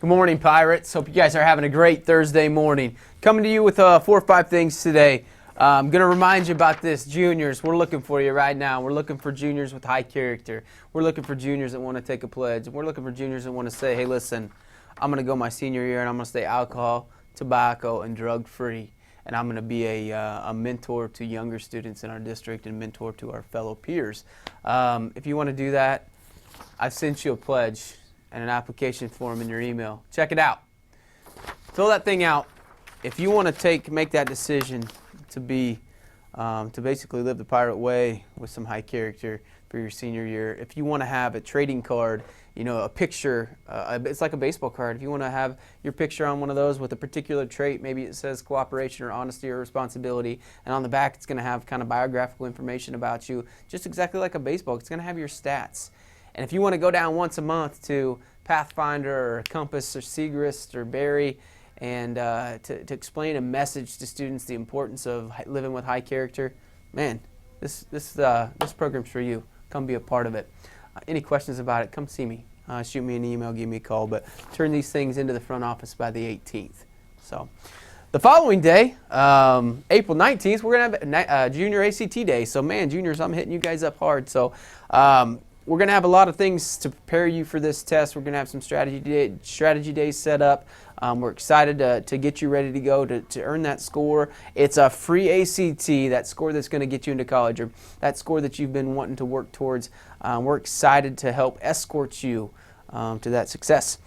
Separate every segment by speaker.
Speaker 1: Good morning, Pirates. Hope you guys are having a great Thursday morning. Coming to you with 4 or 5 things today. I'm going to remind you about this. Juniors, we're looking for you right now. We're looking for juniors with high character. We're looking for juniors that want to take a pledge. We're looking for juniors that want to say, hey, listen, I'm going to go my senior year and I'm going to stay alcohol, tobacco, and drug-free. And I'm going to be a mentor to younger students in our district and mentor to our fellow peers. If you want to do that, I've sent you a pledge and an application form in your email. Check it out. Fill that thing out. If you want to make that decision to basically live the pirate way with some high character for your senior year, if you want to have a trading card, a picture, it's like a baseball card. If you want to have your picture on one of those with a particular trait, maybe it says cooperation or honesty or responsibility, and on the back it's going to have kind of biographical information about you, just exactly like a baseball. It's going to have your stats. And if you want to go down once a month to Pathfinder or Compass or Segrist or Barry and to explain a message to students the importance of living with high character, man, this program's for you. Come be a part of it. Any questions about it, come see me. Shoot me an email, give me a call, but turn these things into the front office by the 18th. So, the following day, April 19th, we're going to have Junior ACT Day. So, man, juniors, I'm hitting you guys up hard. So, we're going to have a lot of things to prepare you for this test. We're going to have some strategy days set up. We're excited to get you ready to go to earn that score. It's a free ACT, that score that's going to get you into college, or that score that you've been wanting to work towards. We're excited to help escort you to that success.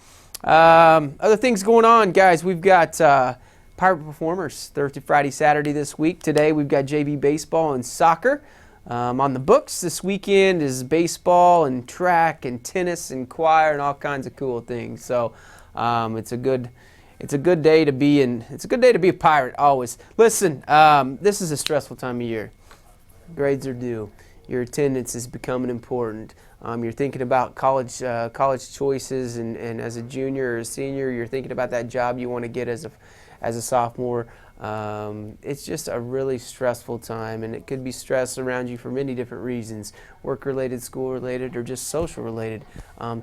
Speaker 1: Other things going on, guys. We've got Pirate Performers Thursday, Friday, Saturday this week. Today we've got JV baseball and soccer. On the books this weekend is baseball and track and tennis and choir and all kinds of cool things. So it's a good day to be in. It's a good day to be a pirate always. Listen, this is a stressful time of year. Grades are due. Your attendance is becoming important. You're thinking about college choices, and as a junior or a senior, you're thinking about that job you want to get as a sophomore. It's just a really stressful time, and it could be stress around you for many different reasons, work-related, school-related, or just social-related,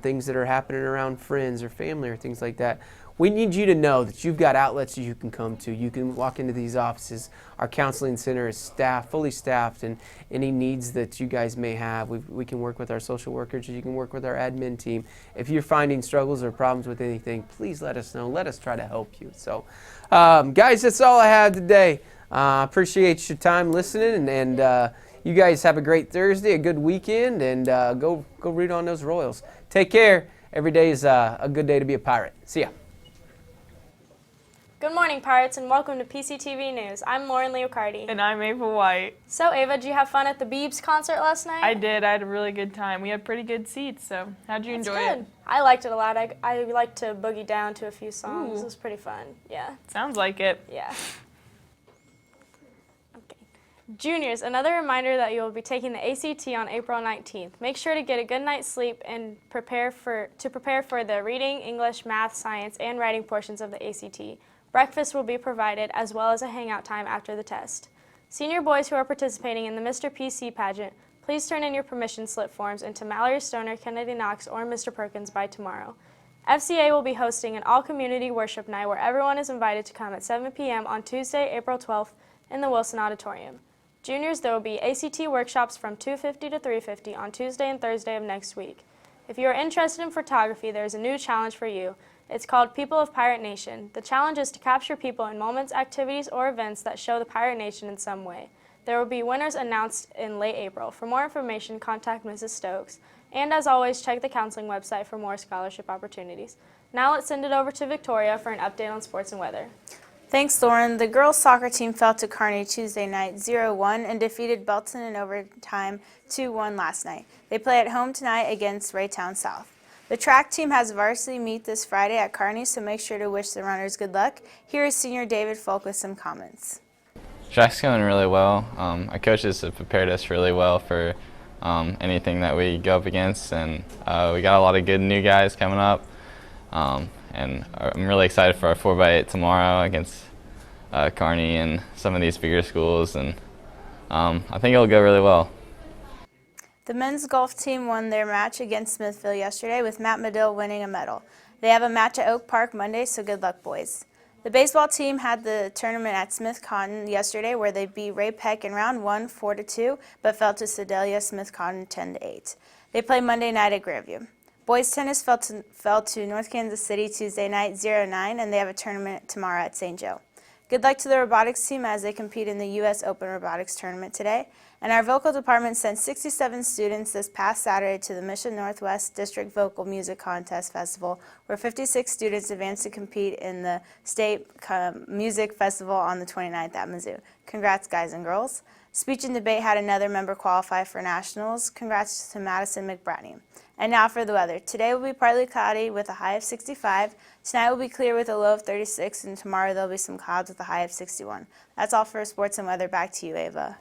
Speaker 1: things that are happening around friends or family or things like that. We need you to know that you've got outlets you can come to. You can walk into these offices. Our counseling center is fully staffed, and any needs that you guys may have, we can work with our social workers, or you can work with our admin team. If you're finding struggles or problems with anything, please let us know. Let us try to help you. So, guys, that's all I had today. Appreciate your time listening, and you guys have a great Thursday, a good weekend, and go root on those Royals. Take care. Every day is a good day to be a pirate. See ya.
Speaker 2: Good morning, Pirates, and welcome to PCTV News. I'm Lauren Leocardi.
Speaker 3: And I'm Ava White.
Speaker 2: So, Ava, did you have fun at the Beebs concert last night?
Speaker 3: I did. I had a really good time. We had pretty good seats, so how'd you enjoy it?
Speaker 2: I liked it a lot. I liked to boogie down to a few songs. Ooh. It was pretty fun. Yeah.
Speaker 3: Sounds like it.
Speaker 2: Yeah. Okay. Juniors, another reminder that you will be taking the ACT on April 19th. Make sure to get a good night's sleep and prepare for the reading, English, math, science, and writing portions of the ACT. Breakfast will be provided, as well as a hangout time after the test. Senior boys who are participating in the Mr. PC pageant, please turn in your permission slip forms into Mallory Stoner, Kennedy Knox, or Mr. Perkins by tomorrow. FCA will be hosting an all-community worship night where everyone is invited to come at 7 p.m. on Tuesday, April 12th in the Wilson Auditorium. Juniors, there will be ACT workshops from 2:50 to 3:50 on Tuesday and Thursday of next week. If you are interested in photography, there is a new challenge for you. It's called People of Pirate Nation. The challenge is to capture people in moments, activities, or events that show the Pirate Nation in some way. There will be winners announced in late April. For more information, contact Mrs. Stokes. And as always, check the counseling website for more scholarship opportunities. Now let's send it over to Victoria for an update on sports and weather.
Speaker 4: Thanks, Lauren. The girls' soccer team fell to Kearney Tuesday night 0-1 and defeated Belton in overtime 2-1 last night. They play at home tonight against Raytown South. The track team has varsity meet this Friday at Kearney, so make sure to wish the runners good luck. Here is senior David Folk with some comments.
Speaker 5: Track's going really well. Our coaches have prepared us really well for anything that we go up against, and we got a lot of good new guys coming up. And I'm really excited for our 4x8 tomorrow against Kearney and some of these bigger schools, and I think it'll go really well.
Speaker 4: The men's golf team won their match against Smithville yesterday, with Matt Medill winning a medal. They have a match at Oak Park Monday, so good luck, boys. The baseball team had the tournament at Smith Cotton yesterday where they beat Ray Peck in round 1 4-2, but fell to Sedalia Smith Cotton 10-8. They play Monday night at Grandview. Boys tennis fell to North Kansas City Tuesday night 0-9, and they have a tournament tomorrow at St. Joe. Good luck to the robotics team as they compete in the U.S. Open Robotics Tournament today. And our vocal department sent 67 students this past Saturday to the Mission Northwest District Vocal Music Contest Festival, where 56 students advanced to compete in the State Music Festival on the 29th at Mizzou. Congrats, guys and girls. Speech and debate had another member qualify for nationals. Congrats to Madison McBratney. And now for the weather. Today will be partly cloudy with a high of 65. Tonight will be clear with a low of 36, and tomorrow there'll be some clouds with a high of 61. That's all for sports and weather. Back to you, Ava.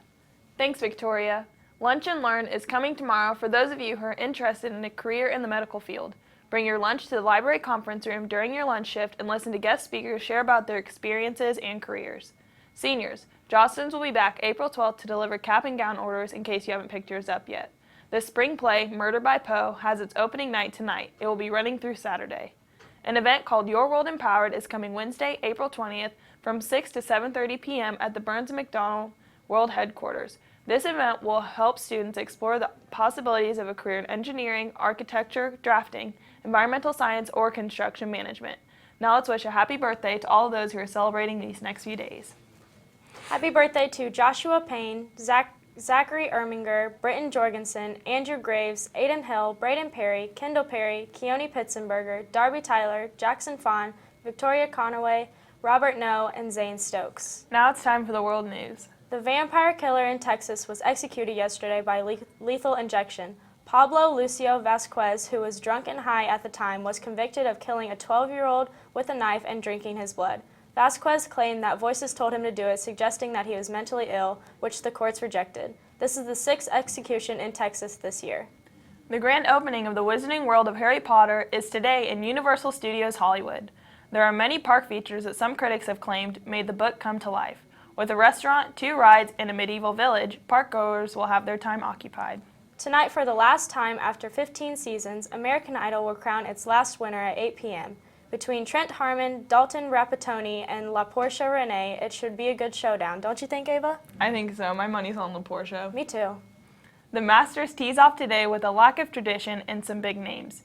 Speaker 3: Thanks, Victoria. Lunch and Learn is coming tomorrow for those of you who are interested in a career in the medical field. Bring your lunch to the library conference room during your lunch shift and listen to guest speakers share about their experiences and careers. Seniors, Jostens will be back April 12th to deliver cap and gown orders in case you haven't picked yours up yet. The spring play, Murder by Poe, has its opening night tonight. It will be running through Saturday. An event called Your World Empowered is coming Wednesday, April 20th from 6 to 7:30 p.m. at the Burns & McDonnell World Headquarters. This event will help students explore the possibilities of a career in engineering, architecture, drafting, environmental science, or construction management. Now let's wish a happy birthday to all of those who are celebrating these next few days.
Speaker 2: Happy birthday to Joshua Payne, Zachary Erminger, Britton Jorgensen, Andrew Graves, Aiden Hill, Braden Perry, Kendall Perry, Keone Pitzenberger, Darby Tyler, Jackson Fawn, Victoria Conaway, Robert Noe, and Zane Stokes.
Speaker 3: Now it's time for the world news.
Speaker 2: The vampire killer in Texas was executed yesterday by lethal injection. Pablo Lucio Vasquez, who was drunk and high at the time, was convicted of killing a 12-year-old with a knife and drinking his blood. Vasquez claimed that voices told him to do it, suggesting that he was mentally ill, which the courts rejected. This is the 6th execution in Texas this year.
Speaker 3: The grand opening of the Wizarding World of Harry Potter is today in Universal Studios Hollywood. There are many park features that some critics have claimed made the book come to life. With a restaurant, 2 rides, and a medieval village, parkgoers will have their time occupied.
Speaker 2: Tonight, for the last time after 15 seasons, American Idol will crown its last winner at 8 p.m. Between Trent Harmon, Dalton Rapatoni, and La Portia Renee, it should be a good showdown. Don't you think, Ava?
Speaker 3: I think so. My money's on La Portia.
Speaker 2: Me too.
Speaker 3: The Masters tees off today with a lack of tradition and some big names.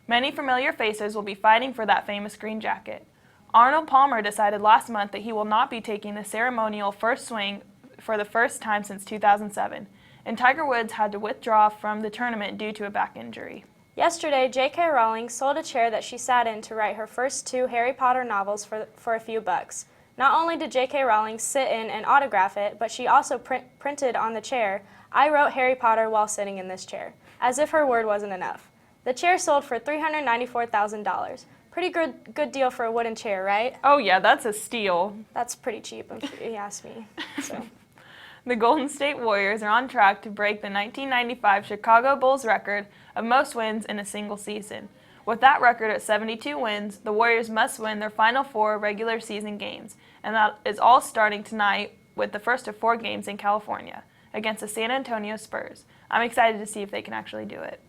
Speaker 3: Many familiar faces will be fighting for that famous green jacket. Arnold Palmer decided last month that he will not be taking the ceremonial first swing for the first time since 2007, and Tiger Woods had to withdraw from the tournament due to a back injury.
Speaker 2: Yesterday, J.K. Rowling sold a chair that she sat in to write her first 2 Harry Potter novels for a few bucks. Not only did J.K. Rowling sit in and autograph it, but she also printed on the chair, "I wrote Harry Potter while sitting in this chair," as if her word wasn't enough. The chair sold for $394,000. Pretty good deal for a wooden chair, right?
Speaker 3: Oh yeah, that's a steal.
Speaker 2: That's pretty cheap, if you ask me. So.
Speaker 3: The Golden State Warriors are on track to break the 1995 Chicago Bulls record of most wins in a single season. With that record at 72 wins, the Warriors must win their final 4 regular season games, and that is all starting tonight with the first of 4 games in California against the San Antonio Spurs. I'm excited to see if they can actually do it.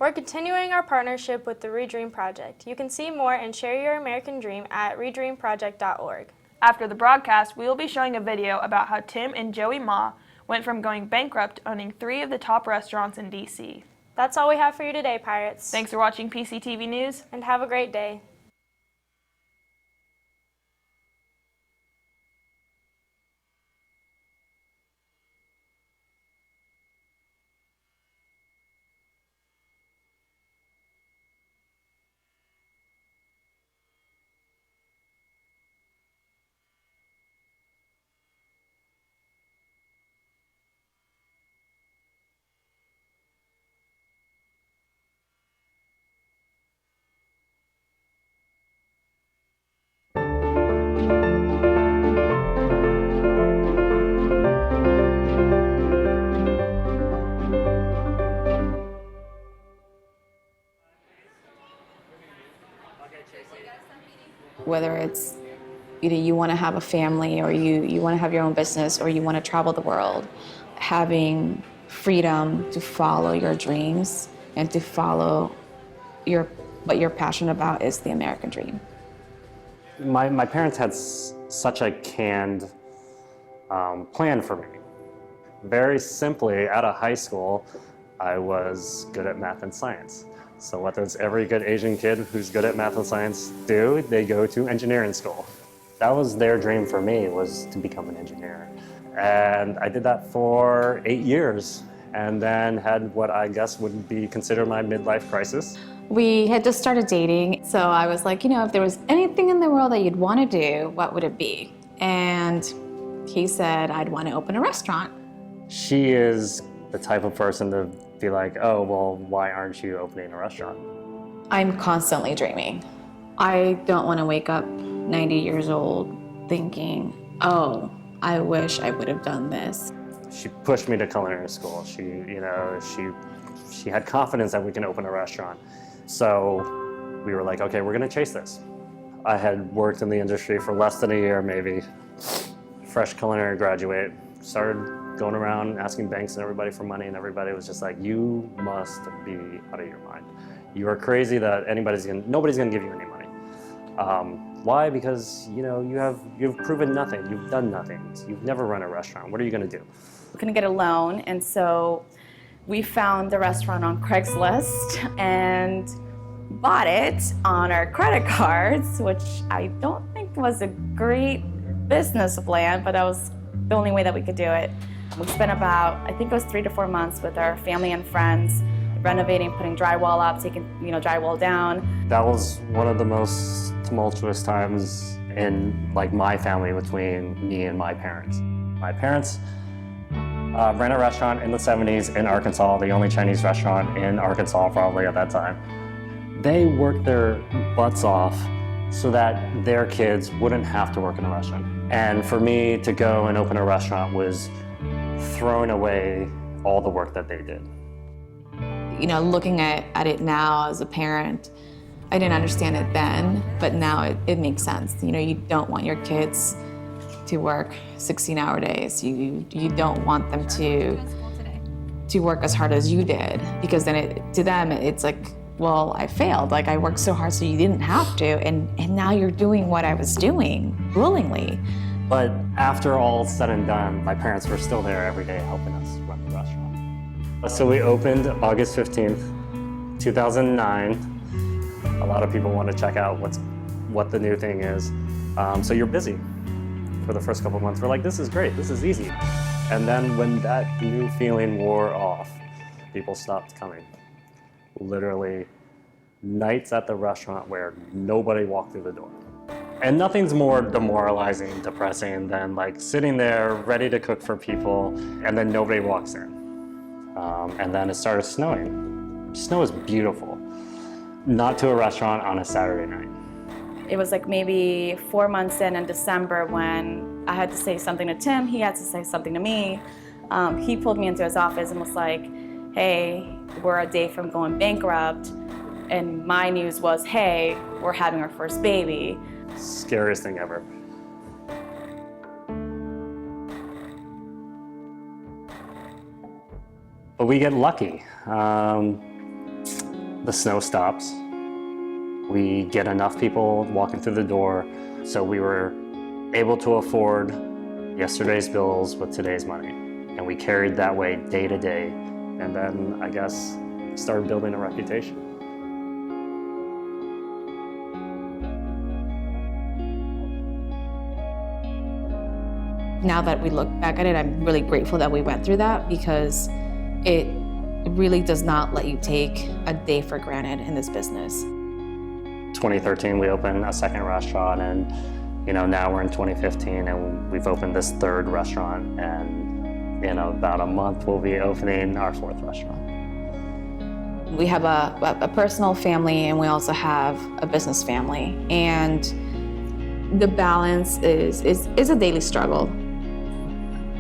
Speaker 2: We're continuing our partnership with the Redream Project. You can see more and share your American dream at redreamproject.org.
Speaker 3: After the broadcast, we will be showing a video about how Tim and Joey Ma went from going bankrupt to owning 3 of the top restaurants in D.C.
Speaker 2: That's all we have for you today, Pirates.
Speaker 3: Thanks for watching PCTV News.
Speaker 2: And have a great day.
Speaker 6: Whether it's you want to have a family or you want to have your own business or you want to travel the world, having freedom to follow your dreams and to follow your what you're passionate about is the American dream.
Speaker 7: My parents had such a canned plan for me. Very simply, out of high school, I was good at math and science. So what does every good Asian kid who's good at math and science do? They go to engineering school. That was their dream for me, was to become an engineer. And I did that for 8 years, and then had what I guess would be considered my midlife crisis.
Speaker 6: We had just started dating, so I was like, if there was anything in the world that you'd want to do, what would it be? And he said, I'd want to open a restaurant.
Speaker 7: She is the type of person to be like, oh, well, why aren't you opening a restaurant?
Speaker 6: I'm constantly dreaming. I don't want to wake up 90 years old thinking, oh, I wish I would have done this.
Speaker 7: She pushed me to culinary school. She had confidence that we can open a restaurant. So we were like, okay, we're gonna chase this. I had worked in the industry for less than a year, maybe. Fresh culinary graduate, started going around asking banks and everybody for money, and everybody was just like, you must be out of your mind. You are crazy that nobody's gonna give you any money. Why? Because you've proven nothing, you've done nothing, you've never run a restaurant. What are you gonna do?
Speaker 6: We're gonna get a loan, and so we found the restaurant on Craigslist and bought it on our credit cards, which I don't think was a great business plan, but that was the only way that we could do it. We spent about, I think it was 3 to 4 months with our family and friends, renovating, putting drywall up, taking drywall down. That
Speaker 7: was one of the most tumultuous times in my family between me and my parents. My parents ran a restaurant in the 70s in Arkansas, the only Chinese restaurant in Arkansas probably at that time. They worked their butts off so that their kids wouldn't have to work in a restaurant. And for me to go and open a restaurant was throwing away all the work that they did.
Speaker 6: Looking at it now as a parent, I didn't understand it then, but now it makes sense. You don't want your kids to work 16-hour days. You don't want them to work as hard as you did, because then to them it's like, well, I failed. I worked so hard so you didn't have to, and now you're doing what I was doing willingly.
Speaker 7: But after all said and done, my parents were still there every day helping us run the restaurant. So we opened August 15th, 2009. A lot of people want to check out what the new thing is. So you're busy for the first couple of months. We're like, this is great, this is easy. And then when that new feeling wore off, people stopped coming. Literally, nights at the restaurant where nobody walked through the door. And nothing's more demoralizing, depressing than sitting there ready to cook for people and then nobody walks in. And then it started snowing. Snow is beautiful. Not to a restaurant on a Saturday night.
Speaker 6: It was maybe 4 months in December when I had to say something to Tim, he had to say something to me. He pulled me into his office and was like, hey, we're a day from going bankrupt. And my news was, hey, we're having our first baby.
Speaker 7: Scariest thing ever. But we get lucky. The snow stops. We get enough people walking through the door, so we were able to afford yesterday's bills with today's money. And we carried that way day to day, and then I guess started building a reputation.
Speaker 6: Now that we look back at it, I'm really grateful that we went through that, because it really does not let you take a day for granted in this business.
Speaker 7: 2013, we opened a second restaurant, and now we're in 2015, and we've opened this third restaurant, and in about a month, we'll be opening our fourth restaurant.
Speaker 6: We have a personal family, and we also have a business family, and the balance is a daily struggle.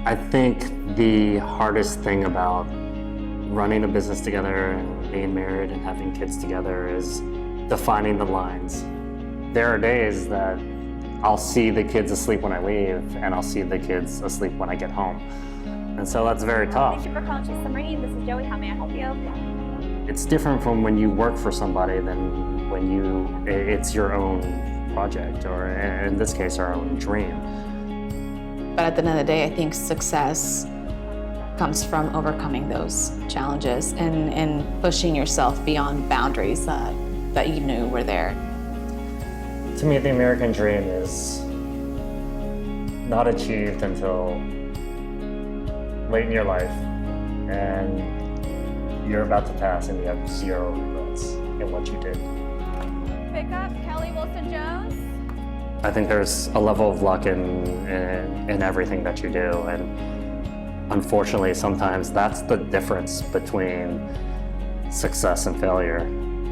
Speaker 7: I think the hardest thing about running a business together and being married and having kids together is defining the lines. There are days that I'll see the kids asleep when I leave, and I'll see the kids asleep when I get home. And so that's very tough.
Speaker 8: Thank you for calling Chase Submarine. This is Joey. How may I help you?
Speaker 7: It's different from when you work for somebody than when it's your own project, or in this case, our own dream.
Speaker 6: But at the end of the day, I think success comes from overcoming those challenges and pushing yourself beyond boundaries that you knew were there.
Speaker 7: To me, the American dream is not achieved until late in your life, and you're about to pass and you have zero regrets in what you did.
Speaker 3: Pickup, Kelly Wilson-Jones.
Speaker 7: I think there's a level of luck in everything that you do, and unfortunately, sometimes that's the difference between success and failure,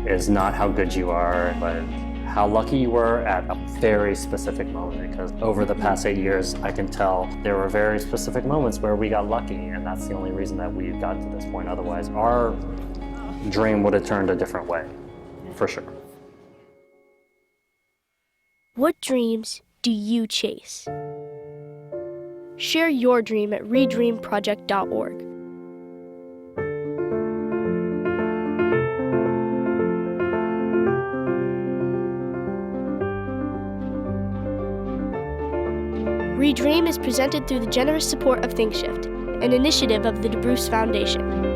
Speaker 7: is not how good you are, but how lucky you were at a very specific moment. Because over the past 8 years, I can tell there were very specific moments where we got lucky, and that's the only reason that we've gotten to this point. Otherwise, our dream would have turned a different way, for sure.
Speaker 8: What dreams do you chase? Share your dream at redreamproject.org. Redream is presented through the generous support of ThinkShift, an initiative of the DeBruce Foundation.